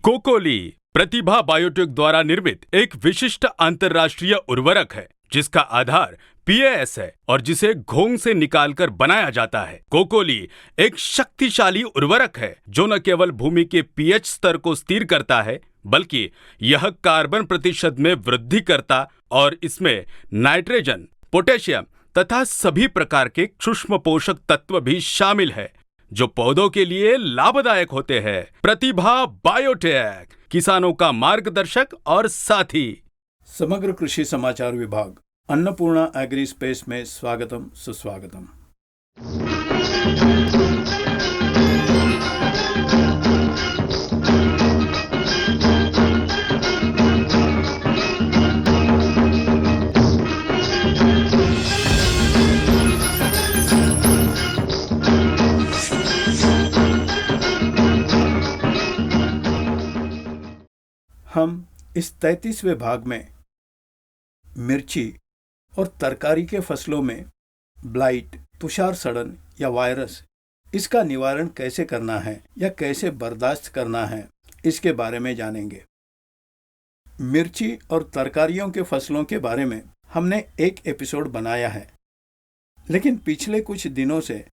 कोकोली प्रतिभा biotech द्वारा निर्मित एक विशिष्ट अंतर्राष्ट्रीय उर्वरक है जिसका आधार पीएएस है और जिसे घोंघ से निकालकर बनाया जाता है। कोकोली एक शक्तिशाली उर्वरक है जो न केवल भूमि के पीएच स्तर को स्थिर करता है बल्कि यह कार्बन प्रतिशत में वृद्धि करता और इसमें नाइट्रोजन, पोटेशियम तथा सभी प्रकार के सूक्ष्म पोषक तत्व भी शामिल है जो पौधों के लिए लाभदायक होते हैं। प्रतिभा बायोटेक, किसानों का मार्गदर्शक और साथी। समग्र कृषि समाचार विभाग अन्नपूर्णा एग्री स्पेस में स्वागतम सुस्वागतम। हम इस 33वें भाग में मिर्ची और तरकारी के फसलों में ब्लाइट, तुषार सड़न या वायरस, इसका निवारण कैसे करना है या कैसे बर्दाश्त करना है, इसके बारे में जानेंगे। मिर्ची और तरकारियों के फसलों के बारे में हमने एक एपिसोड बनाया है, लेकिन पिछले कुछ दिनों से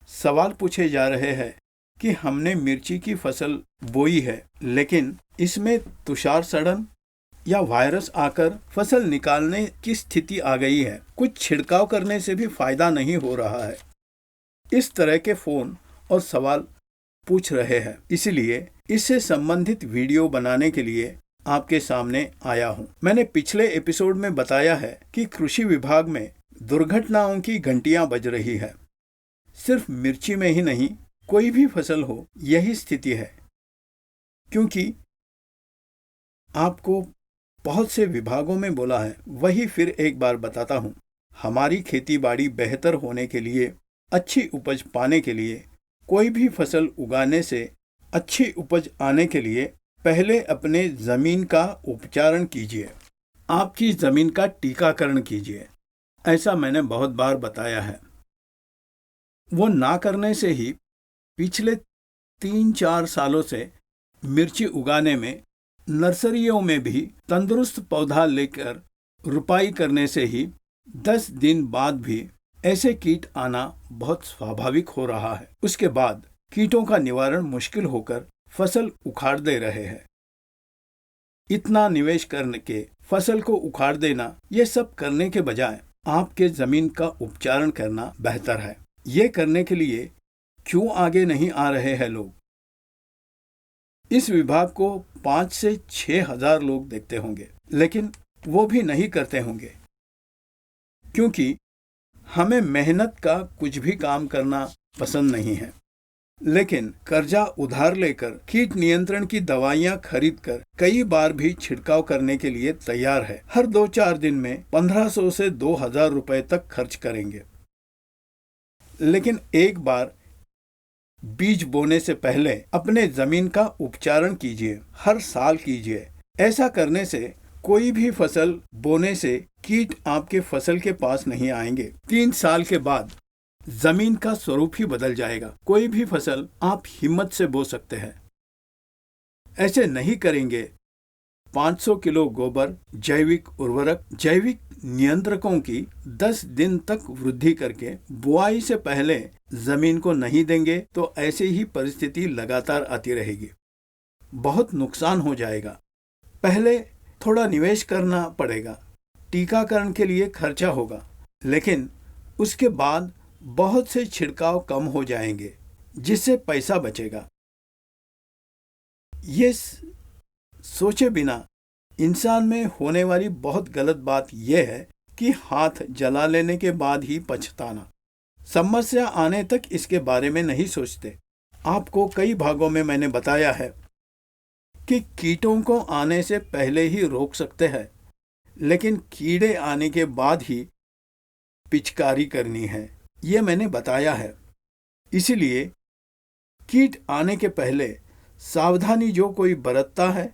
सवाल पूछे जा रहे हैं कि हमने मिर्ची की फसल बोई है लेकिन इसमें तुषार सड़न या वायरस आकर फसल निकालने की स्थिति आ गई है, कुछ छिड़काव करने से भी फायदा नहीं हो रहा है। इस तरह के फोन और सवाल पूछ रहे हैं, इसलिए इससे संबंधित वीडियो बनाने के लिए आपके सामने आया हूं। मैंने पिछले एपिसोड में बताया है कि कृषि विभाग में दुर्घटनाओं की घंटियां बज रही है। सिर्फ मिर्ची में ही नहीं, कोई भी फसल हो यही स्थिति है, क्योंकि आपको बहुत से विभागों में बोला है, वही फिर एक बार बताता हूँ। हमारी खेती बाड़ी बेहतर होने के लिए, अच्छी उपज पाने के लिए, कोई भी फसल उगाने से अच्छी उपज आने के लिए पहले अपने ज़मीन का उपचारण कीजिए, आपकी ज़मीन का टीकाकरण कीजिए। ऐसा मैंने बहुत बार बताया है। वो ना करने से ही पिछले 3-4 सालों से मिर्ची उगाने में नर्सरियों में भी तंदुरुस्त पौधा लेकर रुपाई करने से ही 10 दिन बाद भी ऐसे कीट आना बहुत स्वाभाविक हो रहा है। उसके बाद कीटों का निवारण मुश्किल होकर फसल उखाड़ दे रहे हैं। इतना निवेश करने के फसल को उखाड़ देना, ये सब करने के बजाय आपके जमीन का उपचारण करना बेहतर है। ये करने के लिए क्यों आगे नहीं आ रहे हैं लोग? इस विभाग को 5 से 6 हजार लोग देखते होंगे, लेकिन वो भी नहीं करते होंगे, क्योंकि हमें मेहनत का कुछ भी काम करना पसंद नहीं है। लेकिन कर्जा उधार लेकर कीट नियंत्रण की दवाइयां खरीदकर कई बार भी छिड़काव करने के लिए तैयार है। हर 2-4 दिन में 1500 से 2000 रुपए तक खर्च करेंगे। लेकिन एक बार बीज बोने से पहले अपने जमीन का उपचारण कीजिए, हर साल कीजिए। ऐसा करने से कोई भी फसल बोने से कीट आपके फसल के पास नहीं आएंगे। 3 साल के बाद जमीन का स्वरूप ही बदल जाएगा। कोई भी फसल आप हिम्मत से बो सकते हैं। ऐसे नहीं करेंगे, 500 किलो गोबर, जैविक उर्वरक, जैविक नियंत्रकों की 10 दिन तक वृद्धि करके बुआई से पहले जमीन को नहीं देंगे तो ऐसे ही परिस्थिति लगातार आती रहेगी। बहुत नुकसान हो जाएगा। पहले थोड़ा निवेश करना पड़ेगा, टीकाकरण के लिए खर्चा होगा, लेकिन उसके बाद बहुत से छिड़काव कम हो जाएंगे जिससे पैसा बचेगा। ये सोचे बिना इंसान में होने वाली बहुत गलत बात यह है कि हाथ जला लेने के बाद ही पछताना। समस्या आने तक इसके बारे में नहीं सोचते। आपको कई भागों में मैंने बताया है कि कीटों को आने से पहले ही रोक सकते हैं, लेकिन कीड़े आने के बाद ही पिचकारी करनी है, ये मैंने बताया है। इसलिए कीट आने के पहले सावधानी जो कोई बरतता है,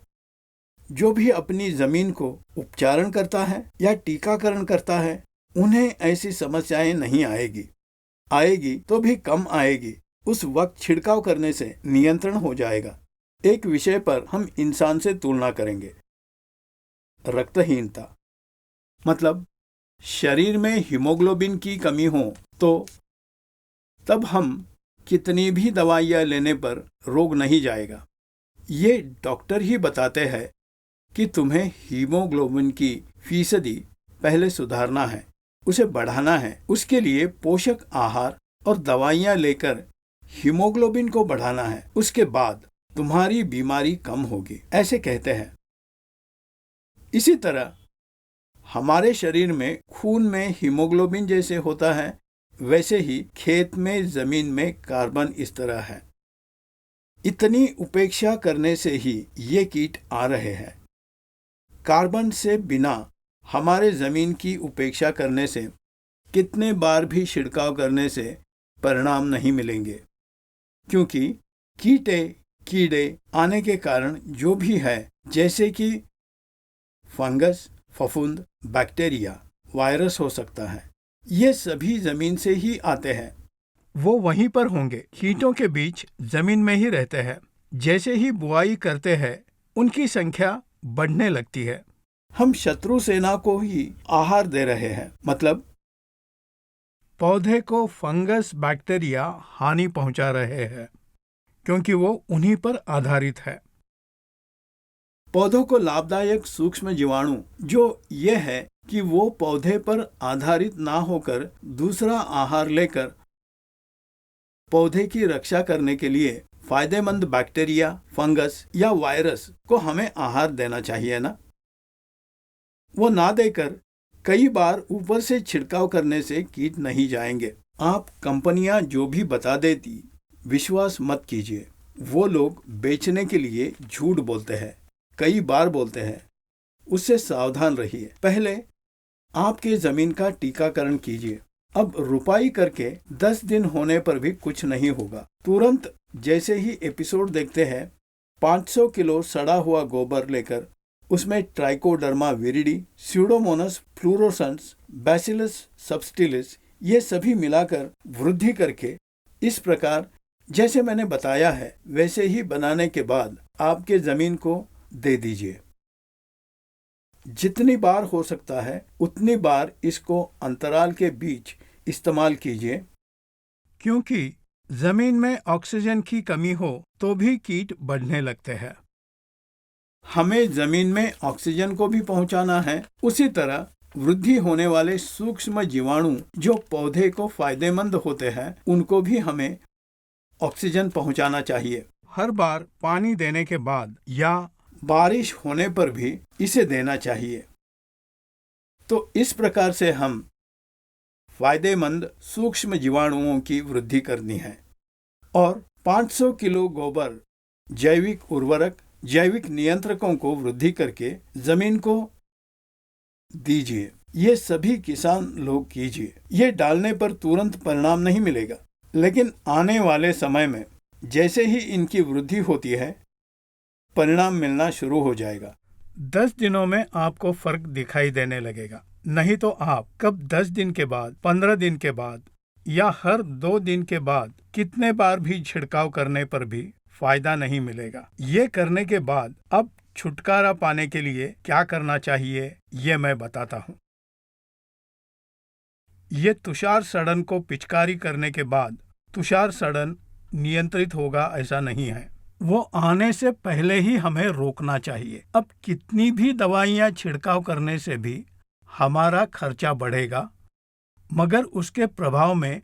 जो भी अपनी जमीन को उपचारण करता है या टीकाकरण करता है, उन्हें ऐसी समस्याएं नहीं आएगी तो भी कम आएगी। उस वक्त छिड़काव करने से नियंत्रण हो जाएगा। एक विषय पर हम इंसान से तुलना करेंगे, रक्तहीनता। मतलब शरीर में हीमोग्लोबिन की कमी हो तो तब हम कितनी भी दवाइयाँ लेने पर रोग नहीं जाएगा। ये डॉक्टर ही बताते हैं कि तुम्हें हीमोग्लोबिन की फीसदी पहले सुधारना है, उसे बढ़ाना है। उसके लिए पोषक आहार और दवाइयाँ लेकर हीमोग्लोबिन को बढ़ाना है। उसके बाद तुम्हारी बीमारी कम होगी, ऐसे कहते हैं। इसी तरह हमारे शरीर में खून में हीमोग्लोबिन जैसे होता है, वैसे ही खेत में जमीन में कार्बन इस तरह है। इतनी उपेक्षा करने से ही ये कीट आ रहे हैं। कार्बन से बिना हमारे जमीन की उपेक्षा करने से कितने बार भी छिड़काव करने से परिणाम नहीं मिलेंगे, क्योंकि कीड़े आने के कारण जो भी है, जैसे कि फंगस, फफूंद, बैक्टीरिया, वायरस हो सकता है, ये सभी जमीन से ही आते हैं। वो वहीं पर होंगे, कीटों के बीच जमीन में ही रहते हैं। जैसे ही बुआई करते हैं उनकी संख्या बढ़ने लगती है। हम शत्रु सेना को ही आहार दे रहे हैं। मतलब पौधे को फंगस, बैक्टीरिया हानि पहुंचा रहे हैं, क्योंकि वो उन्हीं पर आधारित है। पौधों को लाभदायक सूक्ष्म जीवाणु जो ये है कि वो पौधे पर आधारित ना होकर दूसरा आहार लेकर पौधे की रक्षा करने के लिए फायदेमंद बैक्टीरिया, फंगस या वायरस को हमें आहार देना चाहिए ना। वो ना देकर कई बार ऊपर से छिड़काव करने से कीट नहीं जाएंगे। आप कंपनियां जो भी बता देती विश्वास मत कीजिए। वो लोग बेचने के लिए झूठ बोलते हैं, कई बार बोलते हैं। उससे सावधान रहिए। पहले आपके जमीन का टीकाकरण कीजिए। अब रुपाई करके 10 दिन होने पर भी कुछ नहीं होगा। तुरंत जैसे ही एपिसोड देखते हैं, 500 किलो सड़ा हुआ गोबर लेकर उसमें trichoderma viride, Pseudomonas fluorescence, bacillus subtilis ये सभी मिलाकर वृद्धि करके इस प्रकार जैसे मैंने बताया है वैसे ही बनाने के बाद आपके जमीन को दे दीजिए। जितनी बार हो सकता है उतनी बार इसको अंतराल के बीच इस्तेमाल कीजिए, क्योंकि जमीन में ऑक्सीजन की कमी हो तो भी कीट बढ़ने लगते हैं। हमें जमीन में ऑक्सीजन को भी पहुंचाना है। उसी तरह वृद्धि होने वाले सूक्ष्म जीवाणु जो पौधे को फायदेमंद होते हैं, उनको भी हमें ऑक्सीजन पहुंचाना चाहिए। हर बार पानी देने के बाद या बारिश होने पर भी इसे देना चाहिए। तो इस प्रकार से हम फायदेमंद सूक्ष्म जीवाणुओं की वृद्धि करनी है। और 500 किलो गोबर जैविक उर्वरक, जैविक नियंत्रकों को वृद्धि करके जमीन को दीजिए। ये सभी किसान लोग कीजिए। ये डालने पर तुरंत परिणाम नहीं मिलेगा, लेकिन आने वाले समय में जैसे ही इनकी वृद्धि होती है परिणाम मिलना शुरू हो जाएगा। 10 दिनों में आपको फर्क दिखाई देने लगेगा। नहीं तो आप कब 10 दिन के बाद, 15 दिन के बाद या हर 2 दिन के बाद कितने बार भी छिड़काव करने पर भी फायदा नहीं मिलेगा। ये करने के बाद अब छुटकारा पाने के लिए क्या करना चाहिए ये मैं बताता हूँ। ये तुषार सड़न को पिचकारी करने के बाद तुषार सड़न नियंत्रित होगा ऐसा नहीं है। वो आने से पहले ही हमें रोकना चाहिए। अब कितनी भी दवाइयाँ छिड़काव करने से भी हमारा खर्चा बढ़ेगा, मगर उसके प्रभाव में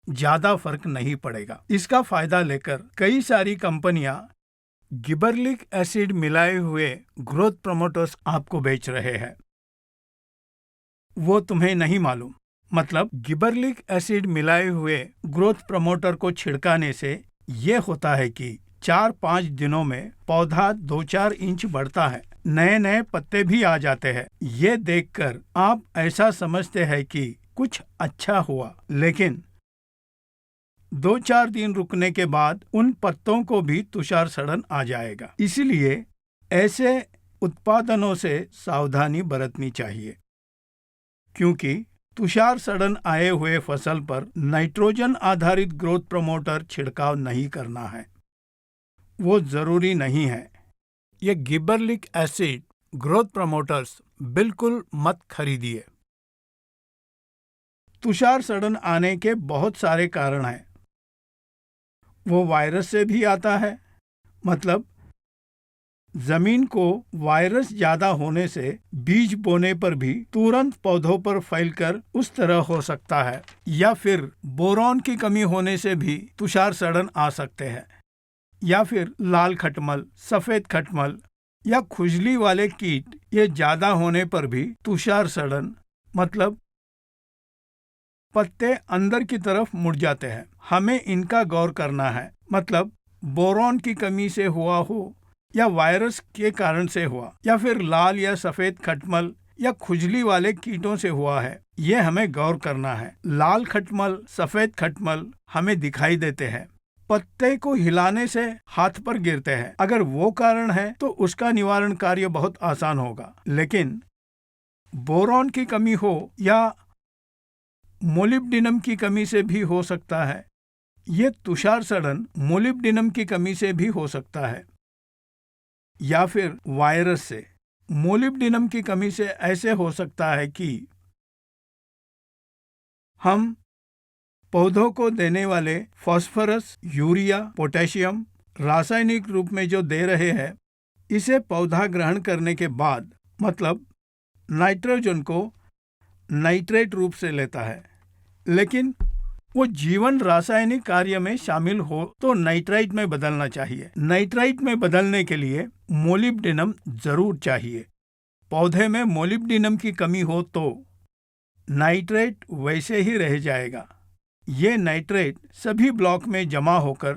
ज्यादा फर्क नहीं पड़ेगा। इसका फायदा लेकर कई सारी कंपनियां गिबरलिक एसिड मिलाए हुए ग्रोथ प्रमोटर्स आपको बेच रहे हैं। वो तुम्हें नहीं मालूम। मतलब गिबरलिक एसिड मिलाए हुए ग्रोथ प्रमोटर को छिड़काने से ये होता है कि 4-5 दिनों में पौधा 2-4 इंच बढ़ता है, नए नए पत्ते भी आ जाते हैं। ये देखकर आप ऐसा समझते हैं कि कुछ अच्छा हुआ, लेकिन 2-4 दिन रुकने के बाद उन पत्तों को भी तुषार सड़न आ जाएगा। इसलिए ऐसे उत्पादनों से सावधानी बरतनी चाहिए, क्योंकि तुषार सड़न आए हुए फसल पर नाइट्रोजन आधारित ग्रोथ प्रमोटर छिड़काव नहीं करना है। वो जरूरी नहीं है। ये गिबरलिक एसिड ग्रोथ प्रमोटर्स बिल्कुल मत खरीदिए। तुषार सड़न आने के बहुत सारे कारण हैं। वो वायरस से भी आता है, मतलब जमीन को वायरस ज्यादा होने से बीज बोने पर भी तुरंत पौधों पर फैलकर उस तरह हो सकता है, या फिर बोरॉन की कमी होने से भी तुषार सड़न आ सकते हैं, या फिर लाल खटमल, सफेद खटमल या खुजली वाले कीट ये ज्यादा होने पर भी तुषार सड़न, मतलब पत्ते अंदर की तरफ मुड़ जाते हैं। हमें इनका गौर करना है, मतलब बोरॉन की कमी से हुआ हो या वायरस के कारण से हुआ, या फिर लाल या सफेद खटमल या खुजली वाले कीटों से हुआ है, ये हमें गौर करना है। लाल खटमल, सफेद खटमल हमें दिखाई देते हैं, पत्ते को हिलाने से हाथ पर गिरते हैं। अगर वो कारण है तो उसका निवारण कार्य बहुत आसान होगा। लेकिन बोरॉन की कमी हो या मोलिब्डेनम की कमी से भी हो सकता है। ये तुषार सड़न मोलिब्डेनम की कमी से भी हो सकता है, या फिर वायरस से। मोलिब्डेनम की कमी से ऐसे हो सकता है कि हम पौधों को देने वाले फास्फोरस, यूरिया, पोटेशियम रासायनिक रूप में जो दे रहे हैं, इसे पौधा ग्रहण करने के बाद, मतलब नाइट्रोजन को नाइट्रेट रूप से लेता है, लेकिन वो जीवन रासायनिक कार्य में शामिल हो तो नाइट्राइट में बदलना चाहिए। नाइट्राइट में बदलने के लिए मोलिब्डेनम जरूर चाहिए। पौधे में मोलिब्डेनम की कमी हो तो नाइट्रेट वैसे ही रह जाएगा। ये नाइट्रेट सभी ब्लॉक में जमा होकर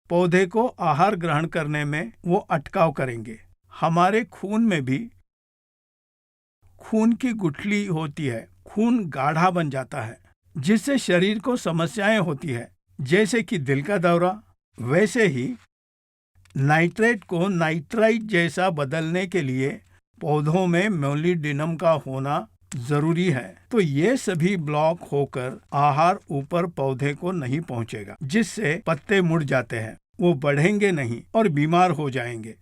पौधे को आहार ग्रहण करने में वो अटकाव करेंगे। हमारे खून में भी खून की गुठली होती है, खून गाढ़ा बन जाता है, जिससे शरीर को समस्याएं होती है, जैसे कि दिल का दौरा। वैसे ही नाइट्रेट को नाइट्राइट जैसा बदलने के लिए पौधों में मोलिब्डेनम का होना जरूरी है। तो ये सभी ब्लॉक होकर आहार ऊपर पौधे को नहीं पहुंचेगा, जिससे पत्ते मुड़ जाते हैं, वो बढ़ेंगे नहीं और बीमार हो जाएंगे।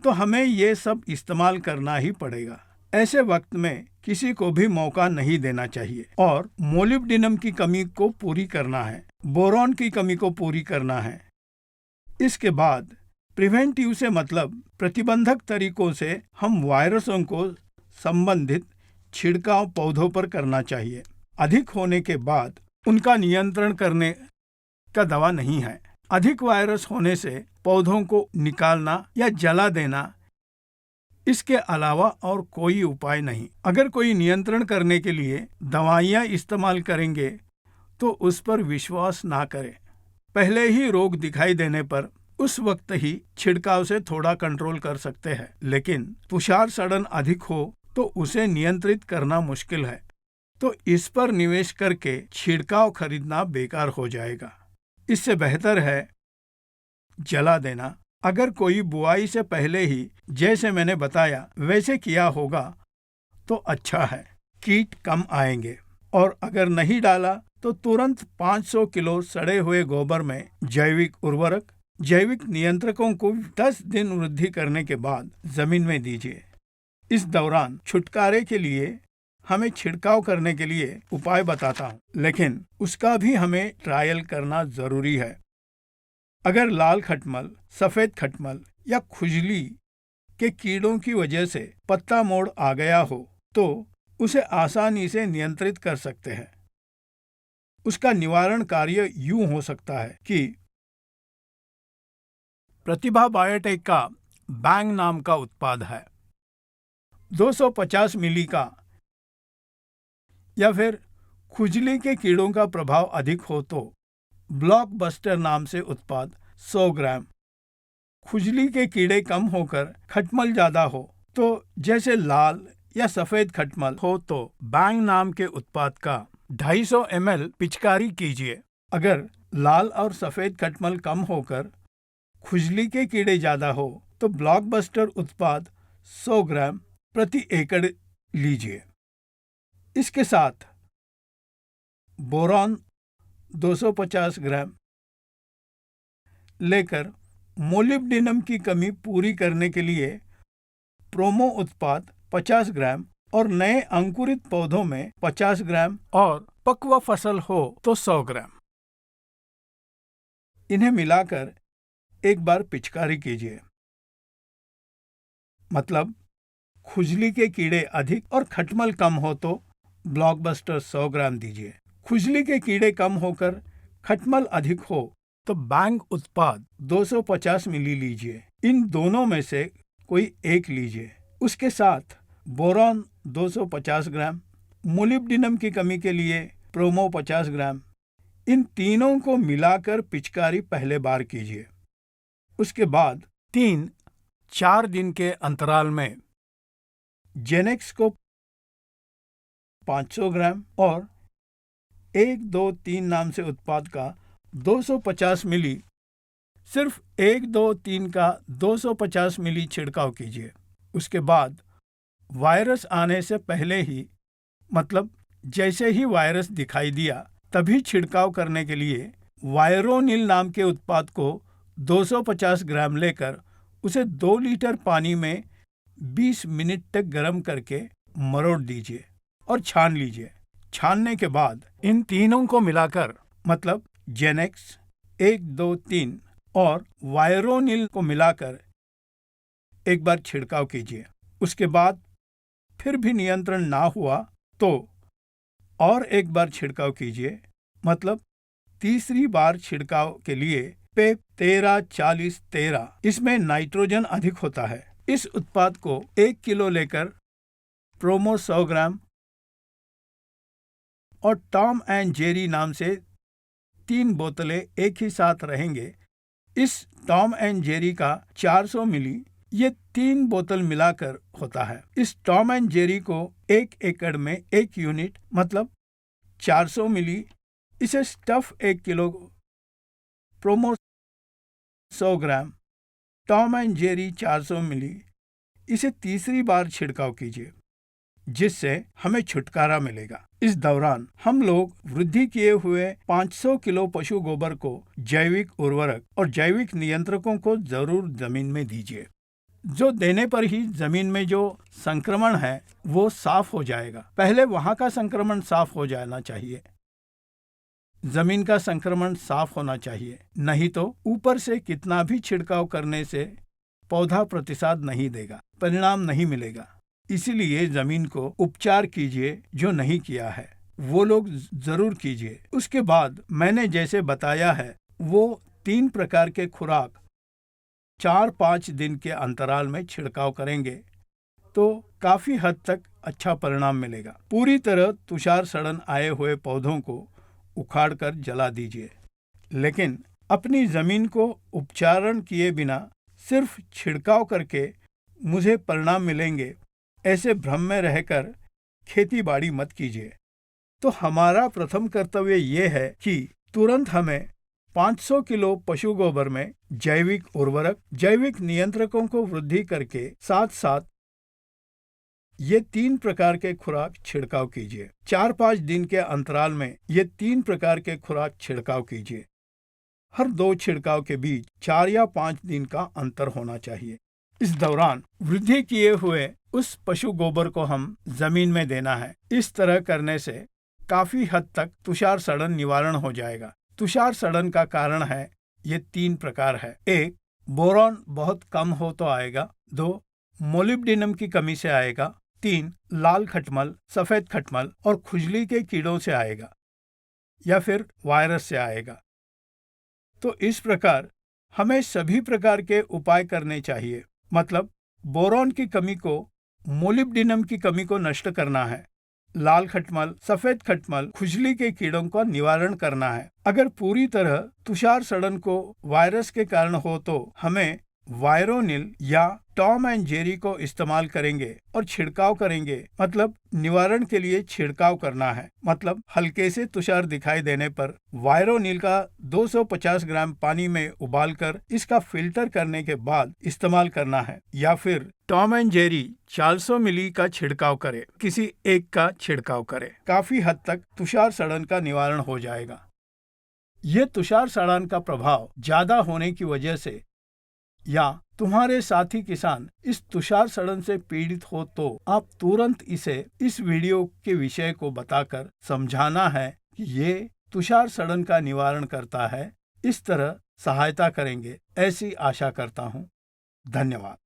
तो हमें ये सब इस्तेमाल करना ही पड़ेगा। ऐसे वक्त में किसी को भी मौका नहीं देना चाहिए और मोलिब्डेनम की कमी को पूरी करना है, बोरॉन की कमी को पूरी करना है। इसके बाद प्रिवेंटिव से मतलब प्रतिबंधक तरीकों से हम वायरसों को संबंधित छिड़काव पौधों पर करना चाहिए। अधिक होने के बाद उनका नियंत्रण करने का दवा नहीं है। अधिक वायरस होने से पौधों को निकालना या जला देना, इसके अलावा और कोई उपाय नहीं। अगर कोई नियंत्रण करने के लिए दवाइयां इस्तेमाल करेंगे तो उस पर विश्वास ना करें। पहले ही रोग दिखाई देने पर उस वक्त ही छिड़काव से थोड़ा कंट्रोल कर सकते हैं, लेकिन तुषार सड़न अधिक हो तो उसे नियंत्रित करना मुश्किल है, तो इस पर निवेश करके छिड़काव खरीदना बेकार हो जाएगा। इससे बेहतर है जला देना। अगर कोई बुआई से पहले ही, जैसे मैंने बताया, वैसे किया होगा तो अच्छा है, कीट कम आएंगे। और अगर नहीं डाला तो तुरंत 500 किलो सड़े हुए गोबर में जैविक उर्वरक, जैविक नियंत्रकों को 10 दिन वृद्धि करने के बाद जमीन में दीजिए। इस दौरान छुटकारे के लिए हमें छिड़काव करने के लिए उपाय बताता हूँ, लेकिन उसका भी हमें ट्रायल करना जरूरी है। अगर लाल खटमल, सफेद खटमल या खुजली के कीड़ों की वजह से पत्ता मोड़ आ गया हो तो उसे आसानी से नियंत्रित कर सकते हैं। उसका निवारण कार्य यूं हो सकता है कि प्रतिभा बायोटेक का बैंग नाम का उत्पाद है, 250 मिली का, या फिर खुजली के कीड़ों का प्रभाव अधिक हो तो ब्लॉकबस्टर नाम से उत्पाद 100 ग्राम। खुजली के कीड़े कम होकर खटमल ज्यादा हो तो, जैसे लाल या सफेद खटमल हो तो बैंग नाम के उत्पाद का 250 ml पिचकारी कीजिए। अगर लाल और सफेद खटमल कम होकर खुजली के कीड़े ज्यादा हो तो ब्लॉकबस्टर उत्पाद 100 ग्राम प्रति एकड़ लीजिए। इसके साथ बोरॉन 250 ग्राम लेकर मोलिब्डेनम की कमी पूरी करने के लिए प्रोमो उत्पाद 50 ग्राम और नए अंकुरित पौधों में 50 ग्राम और पक्व फसल हो तो 100 ग्राम। इन्हें मिलाकर एक बार पिचकारी कीजिए। मतलब खुजली के कीड़े अधिक और खटमल कम हो तो ब्लॉकबस्टर 100 ग्राम दीजिए। खुजली के कीड़े कम होकर खटमल अधिक हो तो बैंग उत्पाद 250 मिली लीजिए। इन दोनों में से कोई एक लीजिए। उसके साथ बोरॉन 250 ग्राम, मोलिब्डेनम की कमी के लिए प्रोमो 50 ग्राम, इन तीनों को मिलाकर पिचकारी पहले बार कीजिए। उसके बाद 3-4 दिन के अंतराल में जेनेक्स को 500 ग्राम और 1-2-3 नाम से उत्पाद का 250 मिली, सिर्फ 1-2-3 का 250 मिली छिड़काव कीजिए। उसके बाद वायरस आने से पहले ही, मतलब जैसे ही वायरस दिखाई दिया तभी छिड़काव करने के लिए वायरोनिल नाम के उत्पाद को 250 ग्राम लेकर उसे 2 लीटर पानी में 20 मिनट तक गर्म करके मरोड़ दीजिए और छान लीजिए। छानने के बाद इन तीनों को मिलाकर, मतलब जेनेक्स 1-2-3 और वायरोनिल को मिलाकर एक बार छिड़काव कीजिए। उसके बाद फिर भी नियंत्रण ना हुआ तो और एक बार छिड़काव कीजिए। मतलब तीसरी बार छिड़काव के लिए पेप 13-40-13, इसमें नाइट्रोजन अधिक होता है। इस उत्पाद को 1 किलो लेकर प्रोमो 100 ग्राम और टॉम एंड जेरी नाम से 3 बोतलें एक ही साथ रहेंगे। इस टॉम एंड जेरी का 400 मिली, ये 3 बोतल मिलाकर होता है। इस टॉम एंड जेरी को 1 एकड़ में 1 यूनिट, मतलब 400 मिली, इसे stuff 1 kilo, promo 100 gram, Tom and Jerry 400 मिली, इसे तीसरी बार छिड़काव कीजिए, जिससे हमें छुटकारा मिलेगा। इस दौरान हम लोग वृद्धि किए हुए 500 किलो पशु गोबर को जैविक उर्वरक और जैविक नियंत्रकों को जरूर जमीन में दीजिए। जो देने पर ही जमीन में जो संक्रमण है वो साफ हो जाएगा। पहले वहां का संक्रमण साफ हो जाना चाहिए, जमीन का संक्रमण साफ होना चाहिए, नहीं तो ऊपर से कितना भी छिड़काव करने से पौधा प्रतिसाद नहीं देगा, परिणाम नहीं मिलेगा। इसीलिए जमीन को उपचार कीजिए। जो नहीं किया है वो लोग जरूर कीजिए। उसके बाद मैंने जैसे बताया है वो 3 प्रकार के खुराक 4-5 दिन के अंतराल में छिड़काव करेंगे तो काफी हद तक अच्छा परिणाम मिलेगा। पूरी तरह तुषार सड़न आए हुए पौधों को उखाड़कर जला दीजिए, लेकिन अपनी जमीन को उपचारण किए बिना सिर्फ छिड़काव करके मुझे परिणाम मिलेंगे ऐसे भ्रम में रहकर खेती बाड़ी मत कीजिए। तो हमारा प्रथम कर्तव्य ये है कि तुरंत हमें 500 किलो पशु गोबर में जैविक उर्वरक, जैविक नियंत्रकों को वृद्धि करके साथ साथ ये 3 प्रकार के खुराक छिड़काव कीजिए। 4-5 दिन के अंतराल में ये 3 प्रकार के खुराक छिड़काव कीजिए। हर 2 छिड़काव के बीच 4 या 5 दिन का अंतर होना चाहिए। इस दौरान वृद्धि किए हुए उस पशु गोबर को हम जमीन में देना है। इस तरह करने से काफी हद तक तुषार सड़न निवारण हो जाएगा। तुषार सड़न का कारण है ये 3 प्रकार है। 1, बोरॉन बहुत कम हो तो आएगा। 2, मोलिब्डेनम की कमी से आएगा। 3, लाल खटमल, सफेद खटमल और खुजली के कीड़ों से आएगा या फिर वायरस से आएगा। तो इस प्रकार हमें सभी प्रकार के उपाय करने चाहिए। मतलब बोरॉन की कमी को, मोलिब्डेनम की कमी को नष्ट करना है, लाल खटमल, सफेद खटमल, खुजली के कीड़ों का निवारण करना है। अगर पूरी तरह तुषार सड़न को वायरस के कारण हो तो हमें वायरोनिल या टॉम एंड जेरी को इस्तेमाल करेंगे और छिड़काव करेंगे। मतलब निवारण के लिए छिड़काव करना है। मतलब हल्के से तुषार दिखाई देने पर वायरोनिल का 250 ग्राम पानी में उबालकर इसका फिल्टर करने के बाद इस्तेमाल करना है, या फिर टॉम एंड जेरी 400 मिली का छिड़काव करे, किसी एक का छिड़काव करे। काफी हद तक तुषार सड़न का निवारण हो जाएगा। यह तुषार सड़न का प्रभाव ज्यादा होने की वजह से या तुम्हारे साथी किसान इस तुषार सड़न से पीड़ित हो तो आप तुरंत इसे इस वीडियो के विषय को बताकर समझाना है कि ये तुषार सड़न का निवारण करता है। इस तरह सहायता करेंगे ऐसी आशा करता हूँ। धन्यवाद।